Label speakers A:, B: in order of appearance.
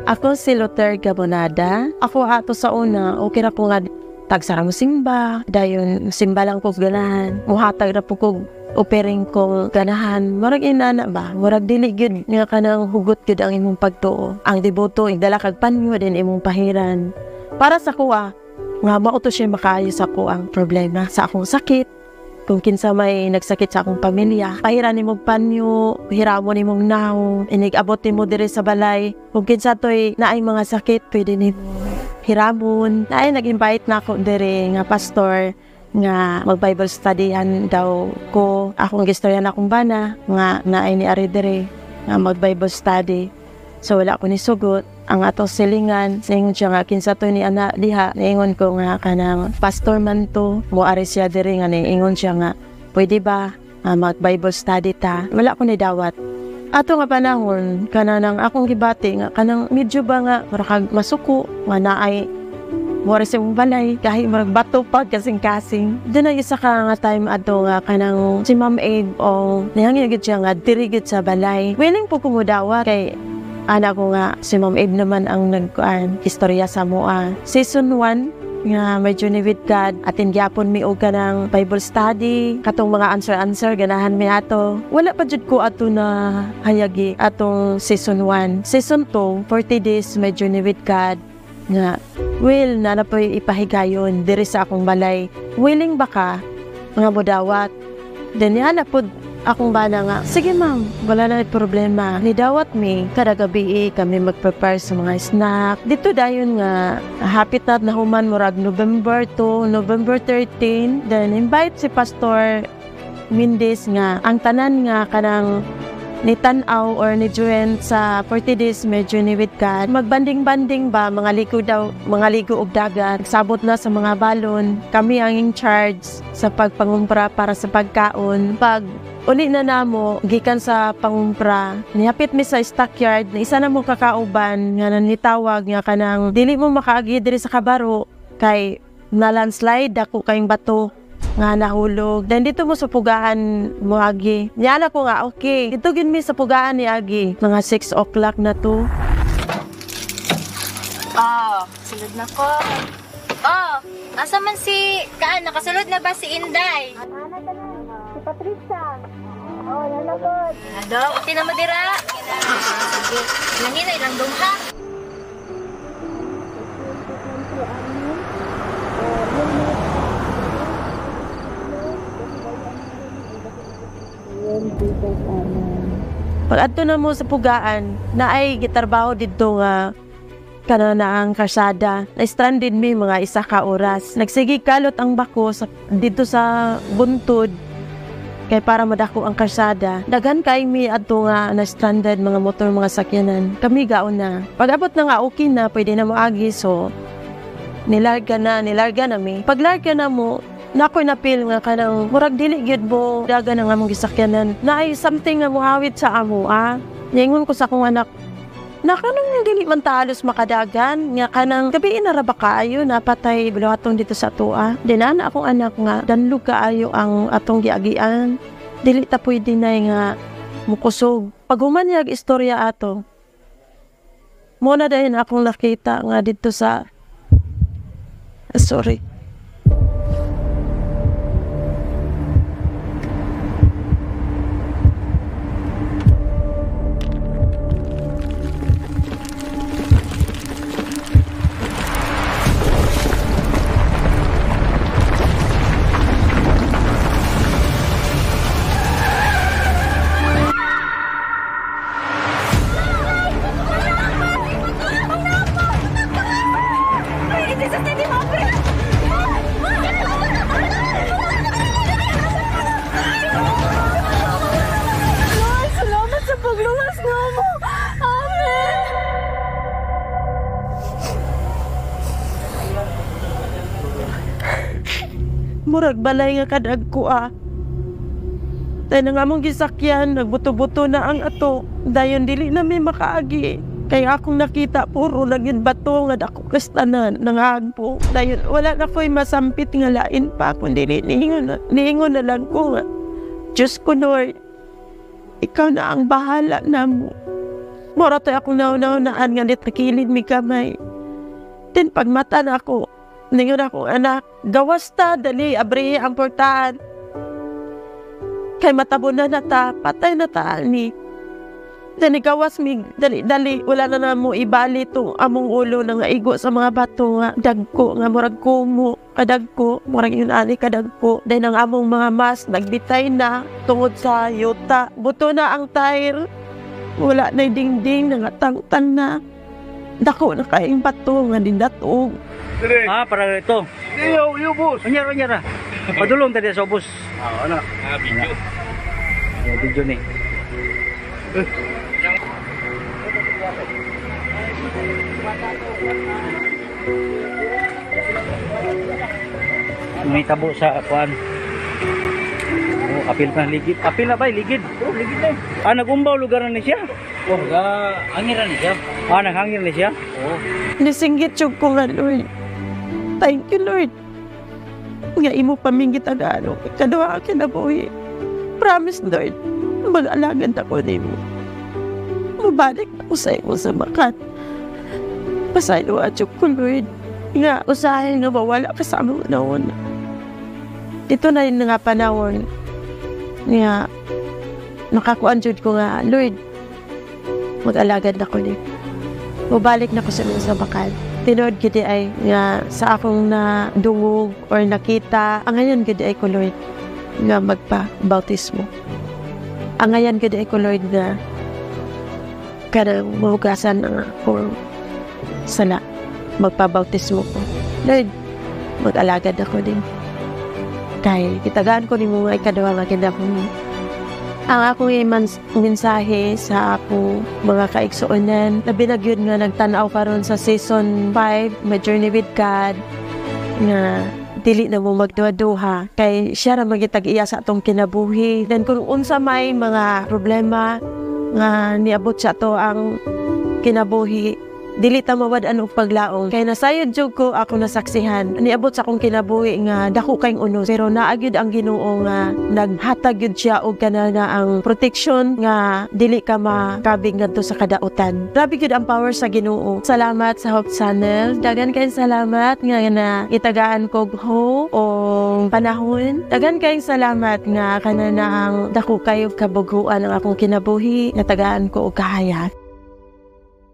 A: Ako si Luther Gabonada. Ako ato sa una, okay na ko nga tagsara mo simba. Dayon, simba lang ko ganahan. Muhatag na po ko opering kong ganahan. Murag inana ba? Murag dili gyud nga kanang hugot gyud ang imong pagtuo. Ang deboto, igdala kag panyo din imong pahiran. Para sa kuha, nga mauto siya makaayo sa ko ang problema sa akong sakit. Kung kinsa may nagsakit sa akong pamilya, pahiran nimo panyo, hiramon nimong naw, inig-abot nimo diri sa balay. Kung kinsa toy naay mga sakit, pwede nimo hiramon. Naay nag-invite na ako diri nga pastor nga mag-Bible studyan daw ko. Akong gistorya na akong bana nga naay ni ari diri nga mag-Bible study. So wala ko ni sugot. Ang atong silingan, naingon siya nga, kinsa to ni ana diha, naingon ko nga kanang pastor man to, muari siya diri nga, naingon siya nga, pwede ba mag-Bible study ta? Wala ko ni dawat. Ato nga panahon, kanang akong gibati nga, kanang medyo ba nga, marakag masuko, nga naay, muari sa mong balay, kahit marag bato pa, kasing-kasing. Doon na isa ka nga time ato nga, kanang si Ma'am Abe, o nihangin siya nga, dirigid sa balay. Willing po kumudawat, kay anak ko nga, si Ma'am Abe naman ang istorya sa mua. Season 1, nga medyo ni with God, atin gyapon mi og kanang Bible study, katong mga answer ganahan mi ato. Wala pa jud ko ato na hayagi atong season 1. Season 2, 40 days medyo ni with God, nga will na po ipahigayon diri sa akong balay. Willing ba ka nga modawat? Then yana po akong bana nga, sige ma'am, wala na problema. Nidawat mi, kada gabi kami mag-prepare sa mga snack. Dito dayon nga, hapit na human murag November 2, November 13. Then invite si Pastor Mindes nga, ang tanan nga kanang ni tanaw or ni join sa 40 days medyo ni with God. Magbanding-banding ba, mga ligo og dagat. Sabot na sa mga balon. Kami ang in charge sa pagpangumpra para sa pagkaon. Pag uli na namo, gikan sa pangumpra, nihapit mi sa stockyard, na isa na mo kakauban, nga nanitawag nga kanang, dili mo makaagi diri sa kabaro, kay na landslide, dako kayong bato, nga nahulog. Dan dito mo sa pugaan mo agi. Niyala ko nga, okay. Dito gin mi sa pugaan ni agi. Mga 6 o'clock na to.
B: Sulod na ko. Asa man si Kaan? Nakasulod na ba si Inday?
C: Ana si Patricia. Lalagod.
B: Ado, uti na madira. Sige. Langina ilang dong ha?
A: Pag adto na mo sa pugaan, naay gitarbaho dito nga kana na ang karsada. Na-stranded mi mga 1 ka oras. Nagsigi kalot ang bako dito sa buntod kay para madako ang karsada. Daghan kay mi adto nga na-stranded mga motor, mga sakyanan. Kami gaon na. Pag abot na nga okay na, pwede na mo agi. So nilarga na mi. Pag larga na mo, nakoy napil nga kanang murag dili gyud mo daga na nga mong gisakyanan. Naay something nga muhawid sa amo Ningon ko sa akong anak, na kanang dili man talos makadagan nga kanang gabi na ra ba kaayo napatay bulatong dito sa tua. Dinana akong anak nga danlog kaayo ang atong giagian. Dili ta pwede na nga mukusog. Pag humanyag istorya ato, mo na dahin akong nakita nga dito sa sorry. Murag balay nga kadag ko Tayo na nga mong gisakyan, nagbuto-buto na ang ato. Dayon dili na may makaagi. Kaya akong nakita, puro naging bato nga dako kastanan, nangagpo. Dayon wala na ko'y masampit nga lain pa, kundi niingon na lang ko nga. Diyos ko, Lord, ikaw na ang bahala na mo. Mora to ako nauna-unaan nga dit nakilid mi kamay. Then pagmata na ako, ningon akong anak, gawas ta, dali, abrihe ang portahan. Kay matabunan na ta, patay na ta ni. Then gawas mi, dali, wala na mo ibali itong among ulo na nga igo sa mga bato nga, dagko, nga murag kumo, kadagko, murag yun ani kadagko. Then ang among mga mas, nagbitay na, tungod sa yuta. Buto na ang tire, wala na dingding, nangatang-tang na. Dako na kaing bato nga dindatog.
D: Para ito.
E: Yo, boss.
D: Anyara. Padulong tadi sa bus.
E: Anak.
D: Video. Video ni. May tabo sa kuan. Apil na ligid. Apil na ba? Ligid. Ligid na. Nagumbaw lugar na ni siya. Hangiran ni siya. Naghangir ni siya.
A: Nisinggit yung ko nga, Lord. Thank you, Lord. Nga imo paminggit ang ano. Kadawa ka kinabuhi. Promise, Lord. Mag-alagad ako ni mo. Mabalik ako sa iyo sa makat. Pasaylo at yung ko, Lord. Nga, usahin nga mawala ka sa among naon. Dito na rin nga panahon. Nga, nakakuan jud ko nga, Lord, mag-alagad na ko ni. Mabalik na ko sa mga bakal. Tinood gidi ay nga sa akong na dungog or nakita, ang ngayon gidi ay ko, Lord, nga magpa-bautismo. Ang ngayon gidi ay ko, Lord, nga kanang mahugasan ang akong sala. Magpa-bautismo ko. Lord, mag-alagad ako din. Kaya kitagaan ko ni mo ay kadawa nga kinapong ang akong mensahe sa akong mga kaigsuonan. Labi na gyud nga nagtanaw karon sa season 5, My Journey with God, nga dili na mo magduha-duha. Kay siya ra magitag-iya sa atong kinabuhi. Then kung unsa may mga problema nga niabot sa to ang kinabuhi, dili ta mawad-an og paglaong. Kay nasayod jud ko ako nasaksihan. Niabot sa akong kinabuhi nga dako kayong unos. Pero naagyud ang Ginoo nga naghatag gyud siya og kanana ang protection nga dili ka makabig ngadto sa kadautan. Grabe gyud ang power sa Ginoo. Salamat sa Hope Channel. Dagan kayong salamat nga na itagaan kog ho o panahon. Dagan kayong salamat nga kanana ang dako kayo kabuguan ang akong kinabuhi. Natagaan ko og kahayag.